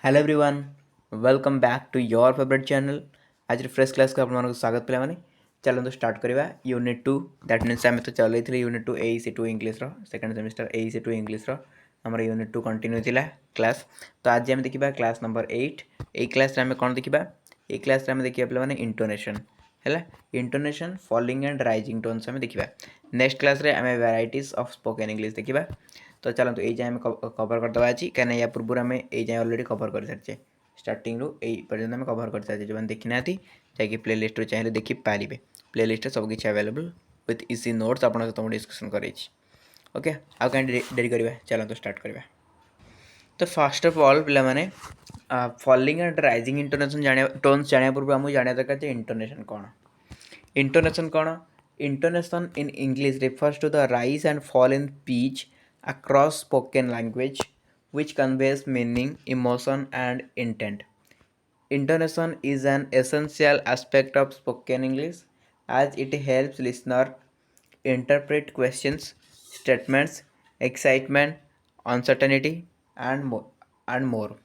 Hello everyone, welcome back to your favourite channel. आज fresh class को आपको स्वागत पे मैंने चलते स्टार्ट करवा यूनिट 2। दैट मीन्स आम तो चलते unit 2 AEC 2 English second semester AEC 2 English आम यूनिट 2 कंटिन्यू थिला क्लास। तो आज आम देखा क्लास नंबर 8। यही क्लास आम कौन देखा ये क्लास आम देखा पे इंटोनेशन है intonation falling and rising tones आम देखा। नेक्स्ट क्लास रे आम वैराइटीज ऑफ स्पोकन इंग्लिश देखा। तो चलते ये जाए कवर करदे आज कहीं या पूर्व आम ये जाए अलरेडी कवर कर सारी स्टार्टिंग रू यही पर्यटन आम कवर कर सारी जो देखी ना जाकि प्ले लिस्ट चाहिए देखिपारे। प्ले लिस्ट सबकि अवेलेबल विथ इजी नोट्स आप डिस्कसन कर। ओके आउ कहीं डेरी करवा चलते स्टार्ट करवा। तो फास्ट ऑफ ऑल पे फॉलिंग एंड राइजिंग इंटोनेशन जाने टोन्स जाने पूर्व आमको जाना दरकार इंटोनेशन कौन। इंटोनेशन कौन? Intonation in English refers to the rise and fall in pitch across spoken language which conveys meaning, emotion and intent. Intonation is an essential aspect of spoken English as it helps listener interpret questions, statements, excitement, uncertainty and more.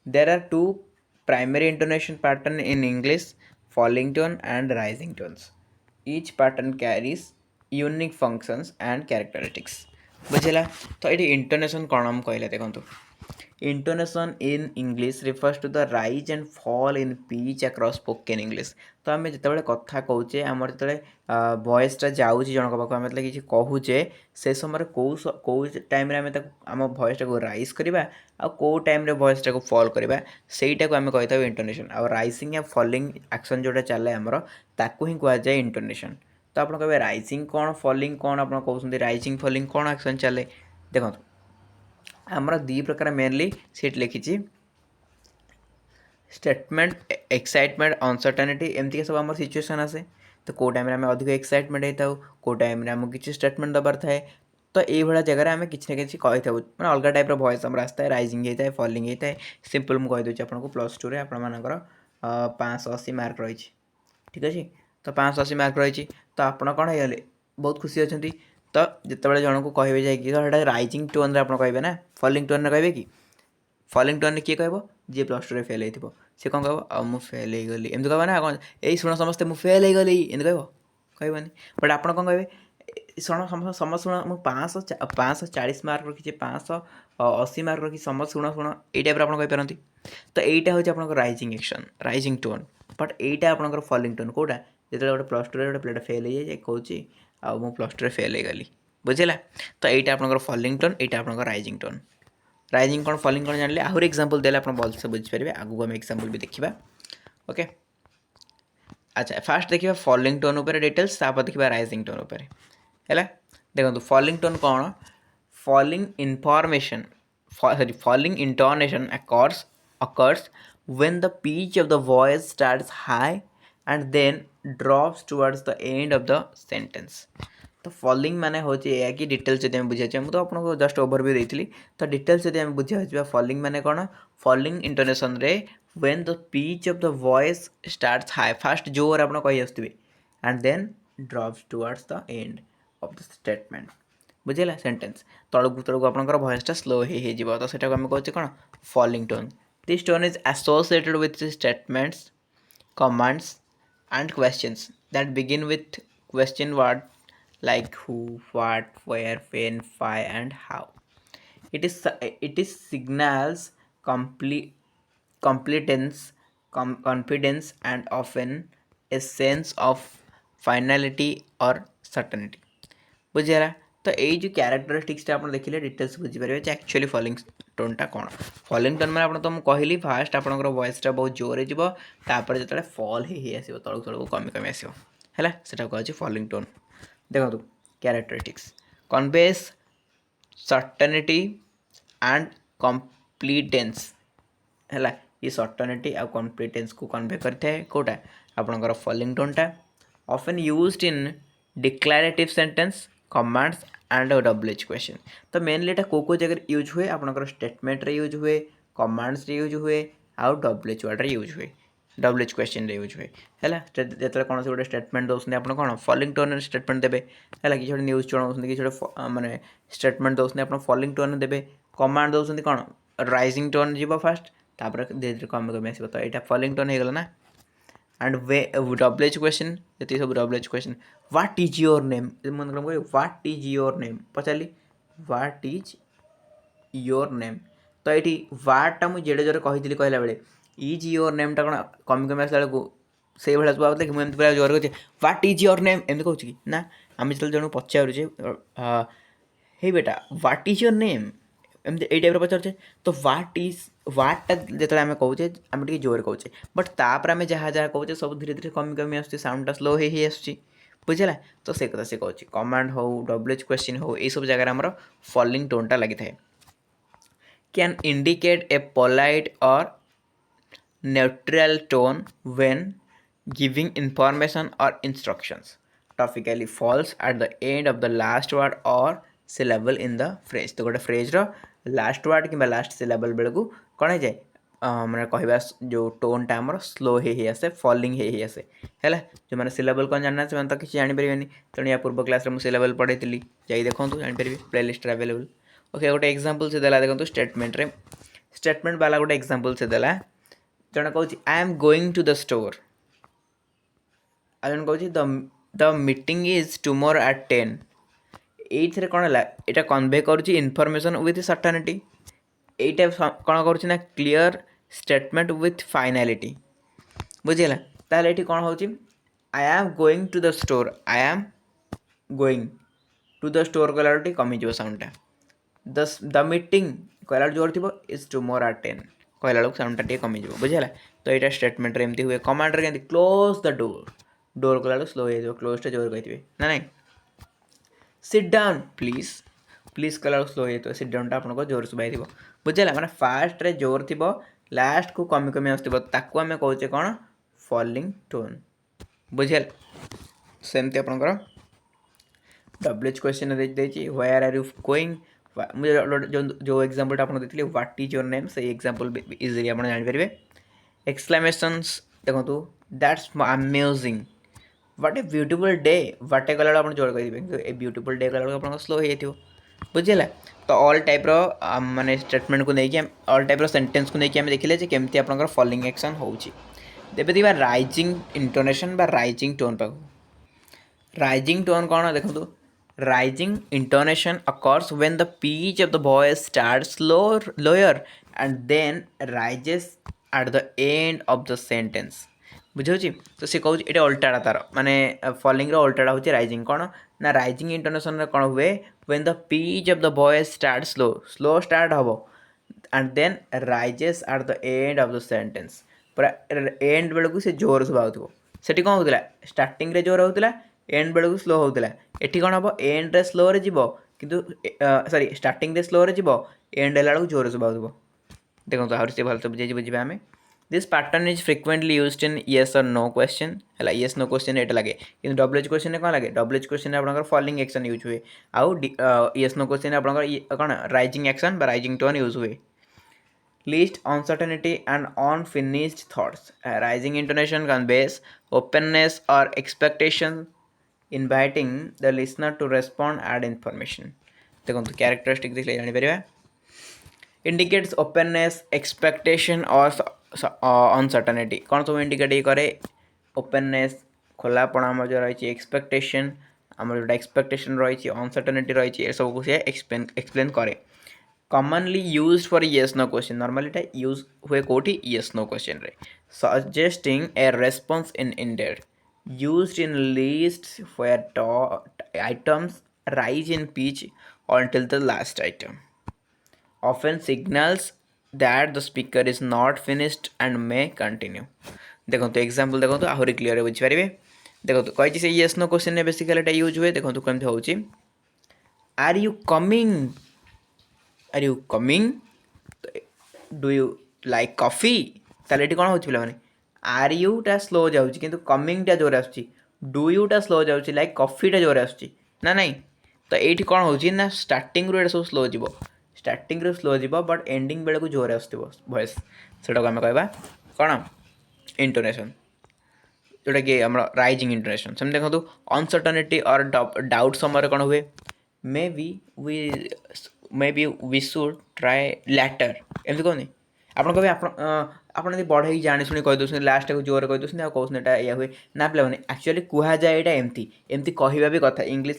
There are two primary intonation patterns in English, falling tone and rising tones. Each pattern carries unique functions and characteristics. बुझेगा? तो ये intonation कौन हम कहले देखो। Intonation in English refers to the rise and fall in pitch across spoken English. तो आम जो कथा कहे आम जो वॉइसटा जाऊँ जनक पाक आम किसी कहूचे से समय कौ टाइम आम आम वॉइसटा को राइज करवा आउ टाइम वॉइसटा को फॉल करवा सहीटा को आम कही इंटोनेशन। आ राइजिंग या फॉलिंग एक्शन जोटा चले आमर ताकू ही कहुए इंटोनेशन। तो आप कहे राइजिंग कौन फॉलिंग कौन आप कहते राइजिंग फॉलिंग कौन एक्शन चले देखो। आमर दी प्रकार मेनली सीट लिखी स्टेटमेंट एक्साइटमेंट अनसर्टेनिटी एमती सब आम सिचुएसन आसे। तो कौ टाइम आम अधिक एक्साइटमेंट होता है कौ टाइम आमको किसी स्टेटमेंट दबार थाए। तो ये जगह आम कि ना कि कही था मैंने अलग टाइप वॉइस आम आसता है राइजिंग होता है फॉलिंग होता है। सिंपल मुझे कहीदे आपको प्लस टू आपर 580 मार्क रही। ठीक अच्छे तो 580 मार्क रही तो आप कौन हो बहुत खुशी अच्छा। तो जिते जन को कहे जाए राइजिंग टोन आप कहे ना फॉलिंग टोन कहे कि फॉलिंग टोन किए कह जी प्लस टू फेल हो सी कौन कह मुझे फेल हो गली एमती कह ना कौन यही शुण समस्ते मुझे फेल हो गली एमती कहनी बट आप कौन कहे शुण समस्त शुण मुझे 540 मार्क रखी 580 मार्क रखी समस्त शुण शुण ये टाइप आप कहींपारती। तो यहीटा हूँ आप rising action rising tone but यहीटा आप फॉलिंग टोन कौटा जो गोटे प्लस टू गोटे पिलाटा फेल हो जाए कहे आउ प्लस टू फेल हो गली बुझेगा। तो यहीटा आप फॉलिंग टोन यहाँ आप राइजिंग टोन। राइजिंग कौन फॉलिंग कौन जानले आहरी एग्जांपल देले आप भलसे बुझीपारे आगू आम एग्जांपल भी देखा। ओके अच्छा फास्ट देखिए फॉलिंग टोन उपर डिटेल्स तापर देखिए राइजिंग टोन उपर है। देखो फॉलिंग टोन कौन falling information sorry falling intonation occurs when the pitch of the voice starts high and then drops towards the end of the sentence. तो falling माने हो कि डिटेल्स जब बुझे मुझे आपको जस्ट ओवरव्यू देती। तो डिटेल्स जब बुझा फॉलिंग माने कौन फॉलिंग इंटोनेशन रे when the pitch of the voice starts high first जोर आप कही आसुवे and then drops towards the end of the statement बुझेगा सेंटेंस तलू तलू आपंकर वॉइसटा स्लो हो तो सेटा आम कहे कौन falling tone. This tone is associated with statements commands and questions that begin with question word like who, what, where, when, why, and how. It is signals competence, confidence, and often a sense of finality or certainty. बुझेगा। तो यही जो क्यारेक्टरिस्टिक्सटा आप देखिए details बुझीपारे actually falling टोनटा कौन। Falling tone मैंने आपको तो कहली फास्ट आपंकर वॉइसटा बहुत जोर होपर जो फल ही आस तलू तलू कमी कमी आसो है सेटा कहे फॉलिंग टोन। देखो क्यारेक्टरिस्टिक्स कन्वेस सर्टेनिटी एंड कम्प्लीटेन्स है ये सर्टेनिटी आ कम्प्लीटेन्स को कन्वे करते कौटा आपंकर फॉलिंग टोनटा often used in declarative sentence commands and WH question. तो मेनली एटा को जगह यूज हुए आपंकर स्टेटमेंट रे यूज हुए कमांड्स रे यूज हुए आउ WH वर्ड रे यूज हुए WH क्वेश्चन रे यूज हुए है जो कौन से गोटे स्टेटमेंट दौरान आप कौन फॉलिंग टोन स्टेटमेंट देते है कि गोटे न्यूज चलाऊँ कि माने स्टेटमेंट दौरान आप फॉलिंग टोन देते कमांड दौरान कौन राइजिंग टोन जीव फास्ट तापर धीरे धीरे कमी कमी आसो तो यहाँ फॉलिंग टोन हो गला ना एंड वे डब्ल्यूएच क्वेश्चन ये सब WH question what is your name मन व्हाट इज योर नेम पचारि व्हाट इज योर नेम तो ये व्हाटा मुझे जेडे जोरे कही कहला बेले इज योर नेमटा कौन कमी कमी आसला बेलू से भाई सुबह कि मुझे पूरा जोर कहते व्हाट इज योर नेम एमती कहूँ कि ना आम जो जन पचारे हे बेटा व्हाट इज योर नेम एमती ये टाइप पचारे तो व्हाटा जो आम कहे आम टे जोर कहे बट तापर आम जहाँ जहाँ कहे सब धीरे धीरे कमी कमी आस साउंडटा स्लो हो आस बुझेगा तो से कथा से कहूँ कमांड हो डब्ल्यूएच क्वेश्चन हो ये सब जगह आमर फॉलिंग टोनटा लगी था कैन इंडिकेट ए पोलाइट और neutral tone when giving information or instructions typically falls at the end of the last word or syllable in the phrase तो गोटे phrase रो last word कि last syllable बेलू कौन है जाए मैंने कहवा जो टोनटा आमर स्लो ही आसे फॉलिंग ही आसे है जो मैंने सिलेबल कौन जानना से तो किसी जानीपर तेणु या पूर्व क्लास में सिलेबल पढ़ी जाई देखो जानीपर प्लेलिस्ट अवेलेबल ओके गोटे एग्जांपल से देला देखो स्टेटमेंट वाला गोटे एग्जांपल से देला जन कह I am going to the store आ जन कह the meeting is tomorrow at 10 ये कौन है यहाँ कन्वे करुँच इनफर्मेशन विथ सर्टेनिटी यहाँ कौन करुँच क्लीयर स्टेटमेंट विथ फाइनालिटी बुझेगा ताले ये कौन हो I am going to the store I am going to the store कहला कमिज साउंडटा द मीटिंग कहला जोर थी इज टुमोरो एट 10 कहला बेलू साउंडटा टे कमिज बुझेगा तो यहाँ स्टेटमेंट एमती हुए कमांड के क्लोज द डोर कहला स्लो हो क्लोजटा जोर कही ना नहीं सिट डाउन प्लीज प्लीज कहला स्लो हो सिट डाउनटा आपको जोर सुबाई बुझेगा मैंने फास्ट रे जोर थी लास्ट को कमी कमी आसो आम कहे कौन फॉलिंग टोन बुझेगा सेमती आपंकर WH question where are you going मुझे जो एग्जांपल आपको देखिए व्हाट इज योर नेम से एग्जांपल इजिली आप जानीपर एक्सक्लेमेशंस देखो that's amazing what a beautiful day what a कला आप जोड़ करेंगे ए ब्यूटीफुल डे कला आप स्लो हो बुझेगा तो ऑल टाइप माने स्टेटमेंट को लेकिन ऑल टाइप सेंटेंस को लेकिन देखिले केमती आपंकर फॉलिंग एक्शन होची तेबे दिबा राइजिंग इंटोनेशन बा राइजिंग टोन पाक राइजिंग टोन कौन देखो rising intonation occurs when the pitch of the voice starts lower and then rises at the end of the sentence बुझे तो सी कहूँ ये अल्टाटा तार माने फॉलिंग अल्टाटा हूँ राइजिंग कौन ना राइजिंग इंटोनेशन कौन हुए when the pitch of the voice starts slow start हम and then rises at the end of the sentence पूरा एंड बेलू से जोर सुबह से कौन होता स्टार्टिंग रे जोर होता एंड बेलू स्लो होता ये कौन हम एंड रे स्लो रे जीवो किंतु सॉरी स्टार्टिंग रे स्लो रे जीवो एंड है बेलू जोर सुबह देखो आहुरी से भल बुझे बुझे आम this pattern is frequently used in yes or no question है येस नो क्वेश्चन ये लगे कि डब्ल्यूएच क्वेश्चन कौन लगे डब्ल्यूएच क्वेश्चन आप फॉलिंग एक्शन यूज हुए आउ येस नो क्वेश्चन आप कौन rising action rising tone use हुए list uncertainty and unfinished thoughts rising intonation conveys openness और expectation inviting the listener to respond add information देखो कैरेक्टरिस्टिक देखिए जानीपर इंडिकेट्स ओपननेस एक्सपेक्टेशन और अनसर्टेनिटी कौन सब इंडिकेट ये करे ओपननेस खोलापण आम जो रही एक्सपेक्टेशन आम जो एक्सपेक्टेशन रही अनसर्टेनिटी रही सब को सी एक्सप्लेन करे commonly used for yes no question normally use हुए कौटी येस नो क्वेश्चन रे suggesting a response in ended used in lists where items rise in pitch until the last item often signals that the speaker is not finished and may continue देखो तो example देखो तो आहुरी clear बुझी पारे देखो तो कही से येस नो क्वेश्चन ने बेसिकली यूज हुए देखो तो केमती होची are you coming do you like coffee ताले कौन हो पे आर यूटा स्लो जाऊँ कि कमिंगटा जोर आसूँ डू यूटा स्लो जाऊँ लाइक कॉफीटा जोर आसूँ ना नहीं तो ये कौन हो स्टार्टिंग रू सब स्लो जीव स्टार्टिंग रू स्लो जीव बट एंडिंग बेलू जोर आसो वॉइस से आम कह कौन इंटोनेशन जोटा कि आम राइजिंग इंटोनेशन सेम देखो अनसर्टेनिटी और डाउट समय कौन हुए maybe we should try later एमती कहनी ଆପଣ କହିବେ ଆପଣ ଯଦି ବଢ଼େଇକି ଜାଣି ଶୁଣି କହିଦେଉଛନ୍ତି ଲାଷ୍ଟକୁ ଜୋରରେ କହିଦେଉଛନ୍ତି ଆଉ କହୁଛନ୍ତି ଏଇଟା ଏଇଆ ହୁଏ ନା ପିଲାମାନେ ଆକ୍ଚୁଆଲି କୁହାଯାଏ ଏଇଟା ଏମିତି କହିବା ବି କଥା ଇଂଲିଶ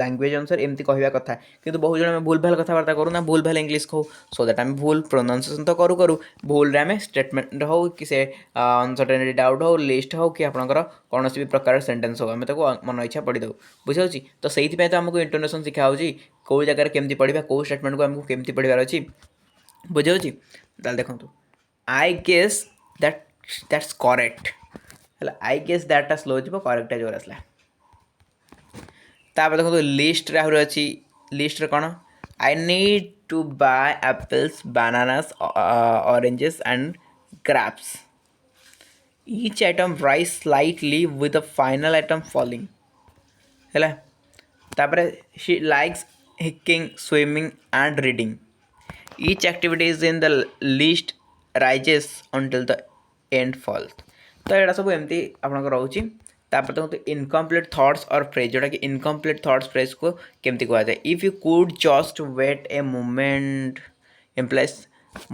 ଲାଙ୍ଗୁଏଜ ଅନୁସାରେ ଏମିତି କହିବା କଥା କିନ୍ତୁ ବହୁତ ଜଣ ଆମେ ଭୁଲ ଭାଲ କଥାବାର୍ତ୍ତା କରୁ ନା ଭୁଲ ଭାଲ ଇଂଲିଶ କହୁ ସୋ ଦ୍ୟାଟ୍ ଆମେ ଭୁଲ ପ୍ରୋନାଉନ୍ସିଏସନ୍ ତ କରୁ ଭୁଲରେ ଆମେ ଷ୍ଟେଟମେଣ୍ଟ ହେଉ କି ସେ ଅନସର୍ଟେନିଟି ଡାଉଟ୍ ହେଉ ଲିଷ୍ଟ ହେଉ କି ଆପଣଙ୍କର କୌଣସି ବି ପ୍ରକାର ସେଣ୍ଟେନ୍ସ ହେଉ ଆମେ ତାକୁ ମନ ଇଚ୍ଛା ପଢ଼ିଦେଉ ବୁଝିହେଉଛି ତ ସେଇଥିପାଇଁ ତ ଆମକୁ ଇଣ୍ଟୋନେସନ୍ ଶିଖାହେଉଛି କେଉଁ ଜାଗାରେ କେମିତି ପଢ଼ିବା କେଉଁ ଷ୍ଟେଟମେଣ୍ଟକୁ ଆମକୁ କେମିତି ପଢ଼ିବାର ଅଛି ବୁଝିହେଉଛି ତାହେଲେ ଦେଖନ୍ତୁ ଆଇ ଗେସ୍ ଦ୍ୟାଟ୍ସ କରେକ୍ଟ ହେଲା ଆଇ ଗେସ୍ ଦ୍ୟାଟ୍ଟା ସ୍ଲୋ ଯିବ କରେକ୍ଟଟା ଜୋର ଆସିଲା ତାପରେ ଦେଖନ୍ତୁ ଲିଷ୍ଟରେ ଆହୁରି ଅଛି ଲିଷ୍ଟରେ କ'ଣ I need to buy apples bananas oranges and grapes each item rise slightly with the final item falling ହେଲା ତାପରେ she likes hiking swimming and reading each activity is in the list rises until the end falls ତ ଏଇଟା ସବୁ ଏମିତି ଆପଣଙ୍କର ରହୁଛି ତାପରେ ଦେଖନ୍ତୁ ଇନକମ୍ପ୍ଲିଟ୍ ଥଟ୍ସ ଅର୍ ଫ୍ରେଜ୍ ଯେଉଁଟାକି ଇନକମ୍ପ୍ଲିଟ୍ ଥଟ୍ସ ଫ୍ରେଜ୍କୁ କେମିତି କୁହାଯାଏ if you could just wait a moment implies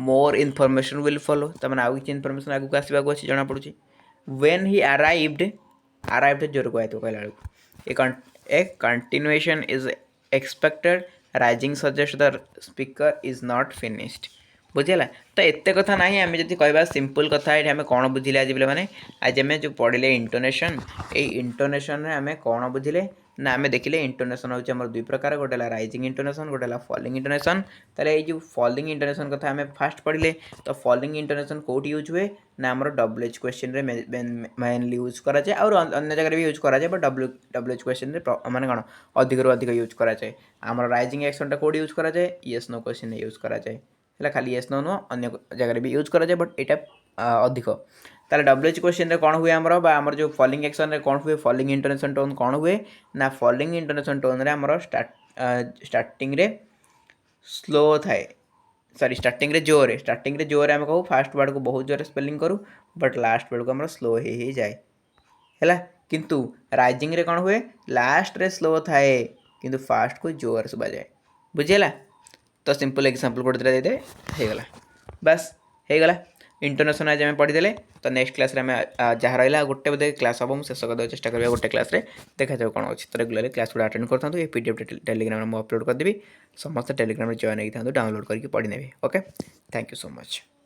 more information will follow ତାମାନେ ଆଉ କିଛି ଇନଫର୍ମେସନ୍ ଆଗକୁ ଆସିବାକୁ ଅଛି ଜଣାପଡ଼ୁଛି when he arrived ଜୋର କୁହାଯାଇଥିବ କହିଲା ବେଳକୁ a continuation is expected rising suggests the speaker is not finished ବୁଝିହେଲା ତ ଏତେ କଥା ନାହିଁ ଆମେ ଯଦି କହିବା ସିମ୍ପଲ୍ କଥା ଏଠି ଆମେ କ'ଣ ବୁଝିଲେ ଆଜି ପିଲାମାନେ ଆଜି ଆମେ ଯେଉଁ ପଢ଼ିଲେ ଇଣ୍ଟୋନେସନ୍ ଏଇ ଇଣ୍ଟୋନେସନ୍ରେ ଆମେ କ'ଣ ବୁଝିଲେ ନା ଆମେ ଦେଖିଲେ ଇଣ୍ଟୋନେସନ୍ ହେଉଛି ଆମର ଦୁଇ ପ୍ରକାର ଗୋଟେ ହେଲା ରାଇଜିଂ ଇଣ୍ଟୋନେସନ୍ ଗୋଟେ ହେଲା ଫଲିଂ ଇଣ୍ଟୋନେସନ୍ ତାହେଲେ ଏଇ ଯେଉଁ ଫଲିଂ ଇଣ୍ଟୋନେସନ୍ କଥା ଆମେ ଫାଷ୍ଟ ପଢ଼ିଲେ ତ ଫଲିଂ ଇଣ୍ଟୋନେସନ୍ କେଉଁଠି ୟୁଜ୍ ହୁଏ ନା ଆମର WH କ୍ୱେଶ୍ଚିନ୍ରେ ମେନଲି ୟୁଜ୍ କରାଯାଏ ଆଉ ଅନ୍ୟ ଜାଗାରେ ବି ୟୁଜ୍ କରାଯାଏ ବଟ୍ WH କ୍ୱେଶ୍ଚିନ୍ରେ ମାନେ କ'ଣ ଅଧିକରୁ ଅଧିକ ୟୁଜ୍ କରାଯାଏ ଆମର ରାଇଜିଂ ଆକ୍ସନ୍ଟା କେଉଁଠି ୟୁଜ୍ କରାଯାଏ ୟେସ୍ ନୋ କ୍ୱେଶ୍ଚିନ୍ରେ ୟୁଜ୍ କରାଯାଏ ହେଲା ଖାଲି ୟେସ୍ ନୋ ନୁହଁ ଅନ୍ୟ ଜାଗାରେ ବି ୟୁଜ୍ କରାଯାଏ ବଟ୍ ଏଇଟା ଅଧିକ ତାହେଲେ WH କ୍ୱେଶ୍ଚିନ୍ରେ କ'ଣ ହୁଏ ଆମର ବା ଆମର ଯେଉଁ ଫଲିଂ ଆକ୍ସନ୍ରେ କ'ଣ ହୁଏ ଫଲିଂ ଇଣ୍ଟୋନେସନ୍ ଟୋନ୍ କ'ଣ ହୁଏ ନା ଫଲିଂ ଇଣ୍ଟୋନେସନ୍ ଟୋନ୍ରେ ଆମର ଷ୍ଟାର୍ଟିଂରେ ସ୍ଲୋ ଥାଏ ସରି ଷ୍ଟାର୍ଟିଂରେ ଜୋରରେ ଆମେ କହୁ ଫାଷ୍ଟ ୱାର୍ଡ଼କୁ ବହୁତ ଜୋରରେ ସ୍ପେଲିଂ କରୁ ବଟ୍ ଲାଷ୍ଟ ବେଳକୁ ଆମର ସ୍ଲୋ ହେଇଯାଏ ହେଲା କିନ୍ତୁ ରାଇଜିଂରେ କ'ଣ ହୁଏ ଲାଷ୍ଟରେ ସ୍ଲୋ ଥାଏ କିନ୍ତୁ ଫାଷ୍ଟକୁ ଜୋରରେ ଶୁଭାଯାଏ ବୁଝିହେଲା ତ ସିମ୍ପଲ୍ ଏକ୍ଜାମ୍ପଲ୍ ଗୋଟେ ଦୁଇଟା ଦେଇଦେବେ ହେଇଗଲା ବାସ୍ ହେଇଗଲା ଇଣ୍ଟୋନେସନ୍ ଆଜି ଆମେ ପଢ଼ିଦେଲେ ତ ନେକ୍ସଟ କ୍ଲାସ୍ରେ ଆମେ ଯାହା ରହିଲା ଗୋଟେ ବୋଧେ କ୍ଲାସ୍ ହେବ ମୁଁ ଶେଷ କରିବାକୁ ଚେଷ୍ଟା କରିବା ଗୋଟେ କ୍ଲାସ୍ରେ ଦେଖାଯାଉ କ'ଣ ଅଛି ତ ରେଗୁଲାରଲି କ୍ଲାସ୍ ଗୁଡ଼ା ଆଟେଣ୍ଡ କରିଥାନ୍ତୁ ଏ PDF ଟେଲିଗ୍ରାମରେ ମୁଁ ଅପଲୋଡ଼ କରିଦେବି ସମସ୍ତେ ଟେଲିଗ୍ରାମରେ ଜଏନ୍ ହେଇଥାନ୍ତୁ ଡାଉନଲୋଡ଼ କରିକି ପଢ଼ିନେବେ okay thank you so much